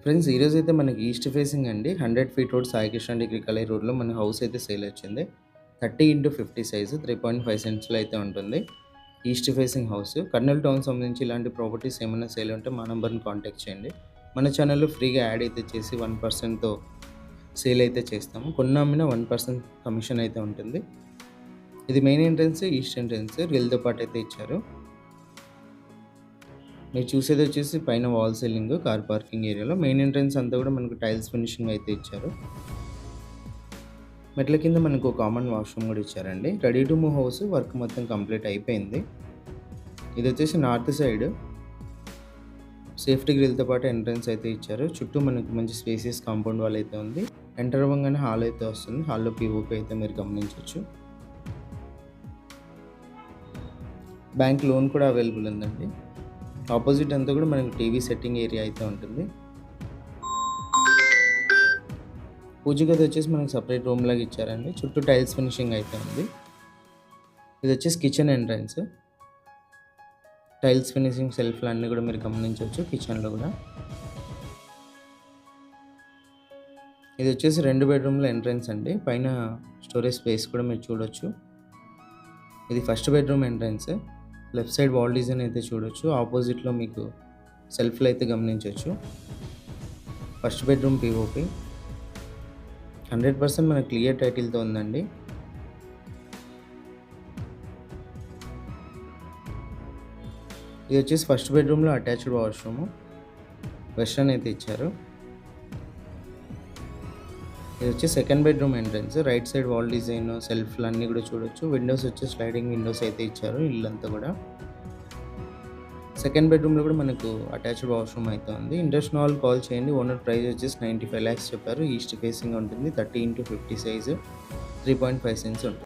Friends ఈరోజైతే మనకి east facing అండి 100 feet road Sai Krishna degree college రోడ్‌లో మన హౌస్ అయితే సేల్ వచ్చింది. 30x50 సైజు 3.5 సెంట్స్‌లో అయితే ఉంటుంది. East facing house. Kurnool town సంబంధించి ఇలాంటి ప్రాపర్టీస్ ఏమైనా సేల్ ఉంటే మా నంబర్‌ని కాంటాక్ట్ చేయండి. మన ఛానల్‌లో ఫ్రీగా యాడ్ అయితే చేసి 1%తో సేల్ అయితే చేస్తాము. కొన్న అమ్మిన 1% కమిషన్ అయితే ఉంటుంది. ఇది మెయిన్ ఎంట్రన్స్, ఈస్ట్ ఎంట్రన్స్ గ్రిల్‌తో పాటు అయితే ఇచ్చారు. మీరు చూసేది వచ్చేసి పైన వాల్ సీలింగ్, కార్ పార్కింగ్ ఏరియాలో మెయిన్ ఎంట్రన్స్ అంతా కూడా మనకు టైల్స్ ఫినిషింగ్ అయితే ఇచ్చారు. మెట్ల కింద మనకు కామన్ వాష్రూమ్ కూడా ఇచ్చారండి. Ready to move house work మొత్తం కంప్లీట్ అయిపోయింది. ఇది వచ్చేసి నార్త్ సైడ్ సేఫ్టీ గ్రిల్తో పాటు ఎంట్రన్స్ అయితే ఇచ్చారు. చుట్టూ మనకు మంచి స్పేసియస్ కాంపౌండ్ వాల్ అయితే ఉంది. ఎంటర్ అవ్వగానే హాల్ అయితే వస్తుంది. హాల్లో పీఓపీ అయితే మీరు గమనించవచ్చు. బ్యాంక్ లోన్ కూడా అవైలబుల్ ఉందండి. ఆపోజిట్ అంతా కూడా మనకి టీవీ సెట్టింగ్ ఏరియా అయితే ఉంటుంది. పూజ గది వచ్చేసి మనకి సపరేట్ రూమ్ లాగా ఇచ్చారండి. చుట్టూ టైల్స్ ఫినిషింగ్ అయితే ఉంది. ఇది వచ్చేసి కిచెన్ ఎంట్రన్స్. టైల్స్ ఫినిషింగ్ సెల్ఫ్లు అన్నీ కూడా మీరు గమనించవచ్చు కిచెన్లో కూడా. ఇది వచ్చేసి 2 బెడ్రూమ్ల ఎంట్రన్స్ అండి. పైన స్టోరేజ్ స్పేస్ కూడా మీరు చూడొచ్చు. ఇది first bedroom entrance. Left side wall design అయితే చూడొచ్చు. ఆపోజిట్లో మీకు సెల్ఫ్లు అయితే గమనించవచ్చు. ఫస్ట్ బెడ్రూమ్ పీఓపీ 100% మన క్లియర్ టైటిల్తో ఉందండి. ఇది వచ్చేసి ఫస్ట్ బెడ్రూమ్లో అటాచ్డ్ వాష్రూమ్ వెస్టర్న్ అయితే ఇచ్చారు. ఇది వచ్చి second bedroom entrance. Right side wall design సెల్ఫ్లు అన్నీ కూడా చూడొచ్చు. విండోస్ వచ్చి స్లైడింగ్ విండోస్ అయితే ఇచ్చారు ఇల్లంతా కూడా. సెకండ్ బెడ్రూమ్లో కూడా మనకు అటాచ్డ్ వాష్రూమ్ అయితే ఉంది. ఇంట్రెస్ట్ ఉన్న వాళ్ళు కాల్ చేయండి. ఓనర్ ప్రైస్ వచ్చేసి 95 lakhs చెప్పారు. ఈస్ట్ ఫేసింగ్ ఉంటుంది. 30x50 సైజు 3.5 సెంట్స్ ఉంటుంది.